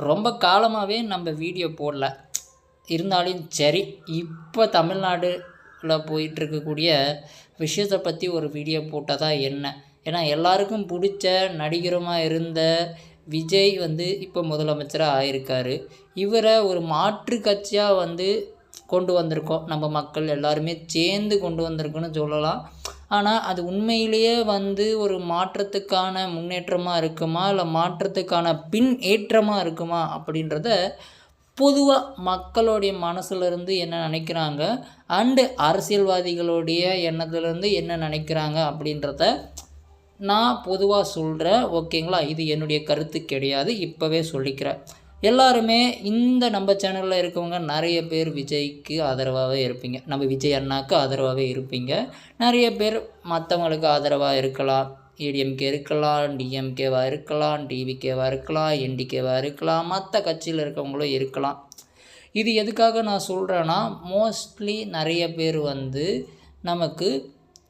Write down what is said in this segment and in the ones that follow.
ரொம்ப காலமாகவே நம்ம வீடியோ போடல. இருந்தாலும் சரி, இப்போ தமிழ்நாடுல போயிட்டுருக்கக்கூடிய விஷயத்தை பற்றி ஒரு வீடியோ போட்டால் தான் என்ன? ஏன்னா எல்லாருக்கும் பிடிச்ச நடிகருமாக இருந்த விஜய் வந்து இப்போ முதலமைச்சராக ஆயிருக்காரு. இவரை ஒரு மாற்று கட்சியாக வந்து கொண்டு வந்திருக்கோம். நம்ம மக்கள் எல்லாருமே சேர்ந்து கொண்டு வந்திருக்கோன்னு சொல்லலாம். ஆனால் அது உண்மையிலேயே வந்து ஒரு மாற்றத்துக்கான முன்னேற்றமாக இருக்குமா, இல்லை மாற்றத்துக்கான பின் ஏற்றமாக இருக்குமா அப்படின்றத பொதுவாக மக்களுடைய மனசுலேருந்து என்ன நினைக்கிறாங்க, அண்டு அரசியல்வாதிகளுடைய எண்ணத்துலேருந்து என்ன நினைக்கிறாங்க அப்படின்றத நான் பொதுவாக சொல்கிறேன். ஓகேங்களா? இது என்னுடைய கருத்து கிடையாது, இப்போவே சொல்லிக்கிறேன். எல்லாருமே இந்த நம்ம சேனலில் இருக்கவங்க நிறைய பேர் விஜய்க்கு ஆதரவாகவே இருப்பீங்க. நம்ம விஜய் அண்ணாவுக்கு ஆதரவாகவே இருப்பீங்க. நிறைய பேர் மற்றவங்களுக்கு ஆதரவாக இருக்கலாம். ஏடிஎம்கே இருக்கலாம், டிஎம்கேவாக இருக்கலாம், டிவிகேவாக இருக்கலாம், என்டிகேவாக இருக்கலாம், மற்ற கட்சியில் இருக்கவங்களும் இருக்கலாம். இது எதுக்காக நான் சொல்கிறேன்னா, மோஸ்ட்லி நிறைய பேர் வந்து நமக்கு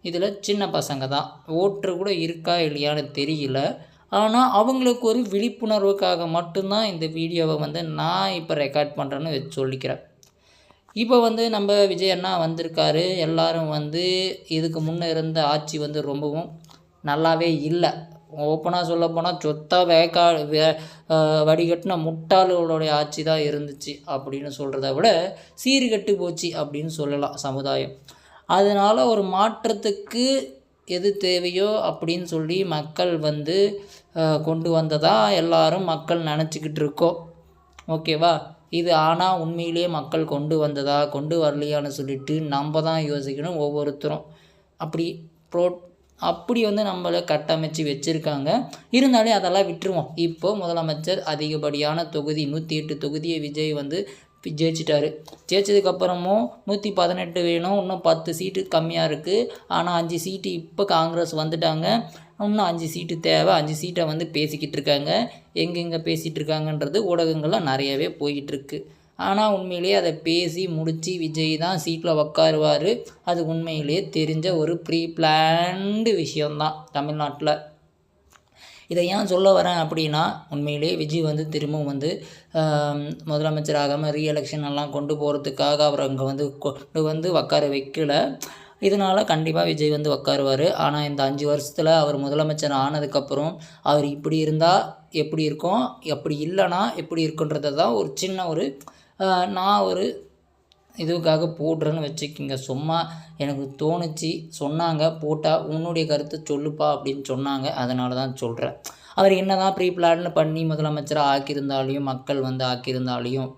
இதில் சின்ன பசங்க தான். ஓட்டு கூட இருக்கா இல்லையான்னு தெரியல. ஆனால் அவங்களுக்கு ஒரு விழிப்புணர்வுக்காக மட்டும்தான் இந்த வீடியோவை வந்து நான் இப்போ ரெக்கார்ட் பண்ணுறேன்னு சொல்லிக்கிறேன். இப்போ வந்து நம்ம விஜய் அண்ணா வந்திருக்காரு. எல்லோரும் வந்து இதுக்கு முன்னே இருந்த ஆட்சி வந்து ரொம்பவும் நல்லாவே இல்லை. ஓப்பனாக சொல்ல போனால் வடிகட்டின முட்டாள்களுடைய ஆட்சி தான் இருந்துச்சு அப்படின்னு சொல்கிறத விட சீர்கெட்டு போச்சு அப்படின்னு சொல்லலாம் சமுதாயம். அதனால் ஒரு மாற்றத்துக்கு எது தேவையோ அப்படின்னு சொல்லி மக்கள் வந்து கொண்டு வந்ததாக எல்லாரும் மக்கள் நினச்சிக்கிட்டு இருக்கோம். ஓகேவா? இது ஆனால் உண்மையிலேயே மக்கள் கொண்டு வந்ததா கொண்டு வரலையான்னு சொல்லிட்டு நம்ம தான் யோசிக்கணும் ஒவ்வொருத்தரும். அப்படி வந்து நம்மளை கட்டமைச்சு வச்சுருக்காங்க. இருந்தாலும் அதெல்லாம் விட்டுருவோம். இப்போது முதலமைச்சர் அதிகப்படியான தொகுதி 108 தொகுதியை விஜய் வந்து ஜெயிச்சிட்டாரு. ஜெயிச்சதுக்கப்புறமும் 118 வேணும், இன்னும் 10 சீட்டு கம்மியாக இருக்குது. ஆனால் 5 சீட்டு இப்போ காங்கிரஸ் வந்துட்டாங்க. இன்னும் 5 சீட்டு தேவை. 5 சீட்டை வந்து பேசிக்கிட்டு இருக்காங்க. எங்கெங்கே பேசிகிட்டு இருக்காங்கன்றது ஊடகங்கள்லாம் நிறையவே போய்கிட்டுருக்கு. ஆனால் உண்மையிலேயே அதை பேசி முடித்து விஜய் தான் சீட்டில் உக்காருவார். அது உண்மையிலேயே தெரிஞ்ச ஒரு ப்ரீ பிளான்டு விஷயந்தான் தமிழ்நாட்டில். இதை ஏன் சொல்ல வரேன் அப்படின்னா, உண்மையிலேயே விஜய் வந்து திரும்பவும் வந்து முதலமைச்சர் ஆகாமல் ரீஎலெக்ஷன் எல்லாம் கொண்டு போகிறதுக்காக அவர் அங்கே வந்து கொண்டு வந்து உக்கார வைக்கல. இதனால் கண்டிப்பாக விஜய் வந்து உக்காருவார். ஆனால் இந்த 5 வருஷத்தில் அவர் முதலமைச்சர் ஆனதுக்கப்புறம் அவர் இப்படி இருந்தால் எப்படி இருக்கும், எப்படி இல்லைனா எப்படி இருக்குன்றதை தான் ஒரு சின்ன ஒரு நான் ஒரு இதுக்காக போடுறேன்னு வச்சுக்கிங்க. சும்மா எனக்கு தோணுச்சு, சொன்னாங்க, போட்டால் உன்னுடைய கருத்தை சொல்லுப்பா அப்படின்னு சொன்னாங்க. அதனால தான் சொல்கிறேன். அவர் என்ன தான் ப்ரீ பிளான்னு பண்ணி முதலமைச்சராக ஆக்கியிருந்தாலையும் மக்கள் வந்து ஆக்கியிருந்தாலையும்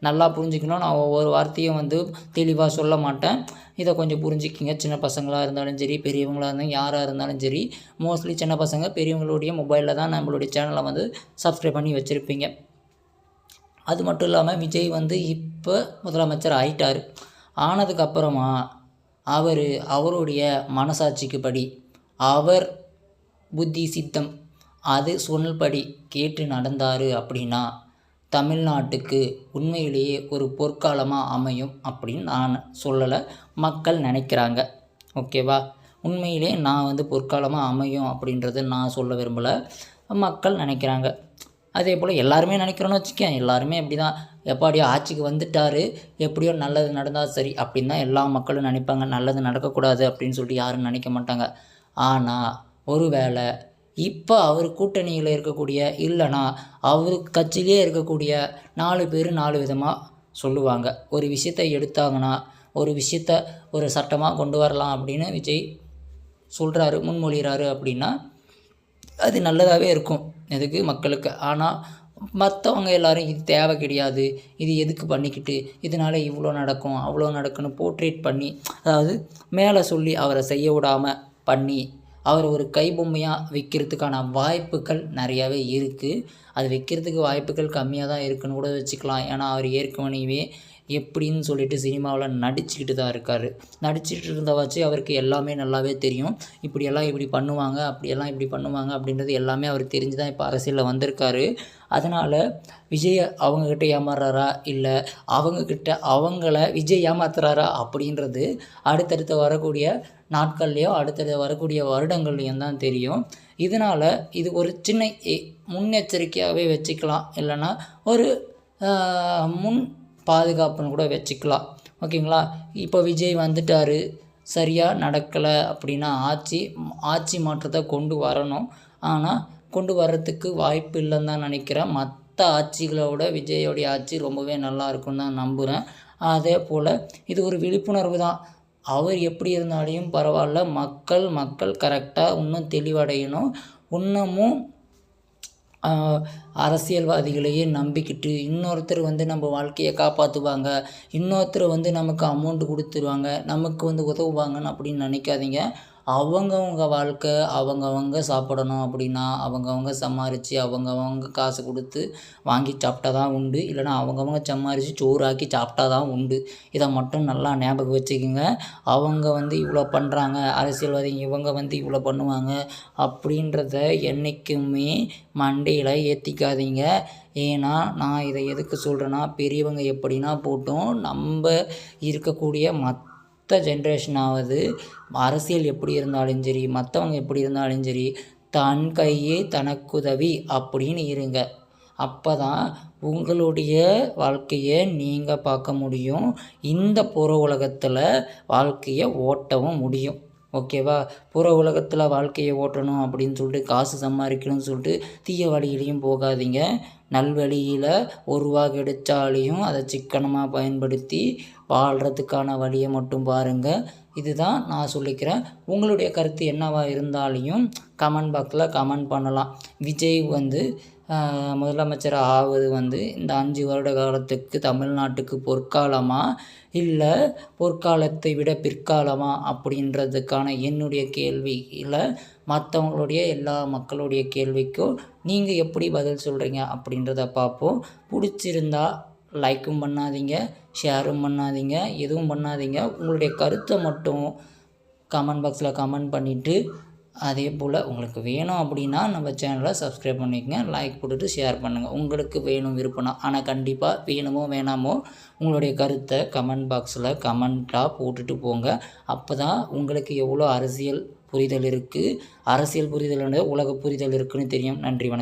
நல்லா புரிஞ்சுக்கணும். நான் ஒவ்வொரு வார்த்தையும் வந்து தெளிவாக சொல்ல மாட்டேன். இதை கொஞ்சம் புரிஞ்சுக்கிங்க. சின்ன பசங்களாக இருந்தாலும் சரி, பெரியவங்களாக இருந்தாலும் யாராக இருந்தாலும் சரி, மோஸ்ட்லி சின்ன பசங்க பெரியவங்களுடைய மொபைலில் தான் நம்மளுடைய சேனலை வந்து சப்ஸ்கிரைப் பண்ணி வச்சுருப்பீங்க. அது மட்டும் இல்லாமல் விஜய் வந்து இப்போ முதலமைச்சர் ஆயிட்டார். ஆனதுக்கப்புறமா அவருடைய மனசாட்சிக்கு படி அவர் புத்தி சித்தம் அது சொன்னபடி கேட்டு நடந்தார் அப்படின்னா தமிழ்நாட்டுக்கு உண்மையிலேயே ஒரு பொற்காலமாக அமையும் அப்படின்னு நான் சொல்லலை, மக்கள் நினைக்கிறாங்க. ஓகேவா? உண்மையிலே நான் வந்து பொற்காலமாக அமையும் அப்படின்றத நான் சொல்ல விரும்பலை, மக்கள் நினைக்கிறாங்க. அதே போல் எல்லாருமே நினைக்கிறோன்னு வச்சுக்கேன். எல்லாருமே அப்படி தான், எப்பாடியோ ஆட்சிக்கு வந்துட்டார், எப்படியோ நல்லது நடந்தால் சரி அப்படின்னு தான் எல்லா மக்களும் நினைப்பாங்க. நல்லது நடக்கக்கூடாது அப்படின்னு சொல்லிட்டு யாரும் நினைக்க மாட்டாங்க. ஆனால் ஒருவேளை இப்போ அவர் கூட்டணியில் இருக்கக்கூடிய இல்லைனா அவர் கட்சியிலே இருக்கக்கூடிய 4 பேர் 4 விதமாக சொல்லுவாங்க. ஒரு விஷயத்தை எடுத்தாங்கன்னா ஒரு விஷயத்த ஒரு சட்டமாக கொண்டு வரலாம் அப்படின்னு விஜய் சொல்கிறாரு, முன்மொழிகிறாரு அப்படின்னா அது நல்லதாகவே இருக்கும் எதுக்கு மக்களுக்கு. ஆனால் மற்றவங்க எல்லோரும் இது தேவை கிடையாது, இது எதுக்கு பண்ணிக்கிட்டு, இதனால் இவ்வளோ நடக்கும் அவ்வளோ நடக்குன்னு போர்ட்ரேட் பண்ணி, அதாவது மேலே சொல்லி அவரை செய்ய விடாமல் பண்ணி அவர் ஒரு கைபொம்மையாக விற்கிறதுக்கான வாய்ப்புகள் நிறையாவே இருக்குது. அது விற்கிறதுக்கு வாய்ப்புகள் கம்மியாக தான் இருக்குன்னு கூட வச்சுக்கலாம். ஏன்னா அவர் ஏற்கனவே எப்படின்னு சொல்லிட்டு சினிமாவில் நடிச்சுக்கிட்டு தான் இருக்கார். நடிச்சிட்டு இருந்த வச்சு அவருக்கு எல்லாமே நல்லாவே தெரியும். இப்படியெல்லாம் இப்படி பண்ணுவாங்க, அப்படியெல்லாம் இப்படி பண்ணுவாங்க அப்படின்றது எல்லாமே அவருக்கு தெரிஞ்சு தான் இப்போ அரசியலில் வந்திருக்காரு. அதனால் விஜய் அவங்கக்கிட்ட ஏமாறுறாரா இல்லை அவங்கக்கிட்ட அவங்கள விஜய் ஏமாத்துறாரா அப்படின்றது அடுத்தடுத்து வரக்கூடிய நாட்கள்லேயோ அடுத்தடுத்து வரக்கூடிய வருடங்கள்லேயும் தான் தெரியும். இதனால் இது ஒரு சின்ன முன்னெச்சரிக்கையாகவே வச்சுக்கலாம், இல்லைன்னா ஒரு முன் பாதுகாப்புன்னு கூட வச்சுக்கலாம். ஓகேங்களா? இப்போ விஜய் வந்துட்டார், சரியாக நடக்கலை அப்படின்னா ஆட்சி மாற்றத்தை கொண்டு வரணும். ஆனால் கொண்டு வர்றதுக்கு வாய்ப்பு இல்லைன்னு தான் நினைக்கிறேன். மற்ற ஆட்சிகளோட விஜயோடைய ஆட்சி ரொம்பவே நல்லா இருக்குன்னு தான் நம்புகிறேன். அதே போல் இது ஒரு விழிப்புணர்வு தான். அவர் எப்படி இருந்தாலையும் பரவாயில்ல, மக்கள் கரெக்டாக இன்னும் தெளிவடையணும். இன்னமும் அரசியல்வாதிகளையே நம்பிக்கிட்டு இன்னொருத்தர் நம்ம வாழ்க்கையை காப்பாற்றுவாங்க, இன்னொருத்தர் நமக்கு அமௌண்ட்டு கொடுத்துருவாங்க, நமக்கு உதவுவாங்கன்னு அப்படின்னு நினைக்காதீங்க. அவங்கவங்க வாழ்க்கை அவங்கவங்க சாப்பிடணும் அப்படின்னா அவங்கவங்க சம்பாரித்து அவங்கவங்க காசு கொடுத்து வாங்கி சாப்பிட்டா தான் உண்டு, இல்லைனா அவங்கவங்க சம்பாரித்து சோறாக்கி சாப்பிட்டா தான் உண்டு. இதை மட்டும் நல்லா ஞாபகம் வச்சுக்கோங்க. அவங்க இவ்வளோ பண்ணுறாங்க, அரசியல்வாதிங்க இவங்க இவ்வளோ பண்ணுவாங்க அப்படின்றத என்றைக்குமே மண்டையில் ஏற்றிக்காதீங்க. ஏன்னா நான் இதை எதுக்கு சொல்கிறேன்னா, பெரியவங்க எப்படின்னா போட்டும் நம்ம இருக்கக்கூடிய மற்ற ஜென்ரேஷனாவது அரசியல் எப்படி இருந்தாலும் சரி, மற்றவங்க எப்படி இருந்தாலும் சரி, தன் கையே தனக்குதவி அப்படின்னு இருங்க. அப்போ தான் உங்களுடைய வாழ்க்கையை நீங்கள் பார்க்க முடியும், இந்த புற உலகத்தில் வாழ்க்கையை ஓட்டவும் முடியும். ஓகேவா? புற உலகத்தில் வாழ்க்கையை ஓட்டணும் அப்படின்னு சொல்லிட்டு, காசு சம்பாதிக்கணும்னு சொல்லிட்டு தீய வழியிலையும் போகாதீங்க. நல்வழியில் ஒரு ரூபா கிடைச்சாலையும் அதை சிக்கனமாக பயன்படுத்தி வாழ்கிறதுக்கான வழியை மட்டும் பாருங்கள். இதுதான் நான் சொல்லிக்கிறேன். உங்களுடைய கருத்து என்னவாக இருந்தாலையும் கமெண்ட் பாக்ஸில் கமெண்ட் பண்ணலாம். விஜய் முதலமைச்சர் ஆவது இந்த 5 வருட காலத்துக்கு தமிழ்நாட்டுக்கு பொற்காலமா இல்லை பொற்காலத்தை விட பிற்காலமா அப்படின்றதுக்கான என்னுடைய கேள்வி இல்லை, மற்றவங்களுடைய எல்லா மக்களுடைய கேள்விக்கும் நீங்கள் எப்படி பதில் சொல்கிறீங்க அப்படின்றத பார்ப்போம். பிடிச்சிருந்தா லைக்கும் பண்ணாதீங்க, ஷேரும் பண்ணாதீங்க, எதுவும் பண்ணாதீங்க. உங்களுடைய கருத்தை மட்டும் கமெண்ட் பாக்ஸில் கமெண்ட் பண்ணிவிட்டு, அதே போல் உங்களுக்கு வேணும் அப்படின்னா நம்ம சேனலை சப்ஸ்கிரைப் பண்ணிக்கங்க, லைக் போட்டுட்டு ஷேர் பண்ணுங்கள். உங்களுக்கு வேணும் விருப்பம்னா. ஆனால் கண்டிப்பாக வேணுமோ வேணாமோ உங்களுடைய கருத்தை கமெண்ட் பாக்ஸில் கமெண்ட்டாக போட்டுட்டு போங்க. அப்போ தான் உங்களுக்கு எவ்வளோ அரசியல் புரிதல் இருக்குது, அரசியல் புரிதல் உலக புரிதல் இருக்குதுன்னு தெரியும். நன்றி, வணக்கம்.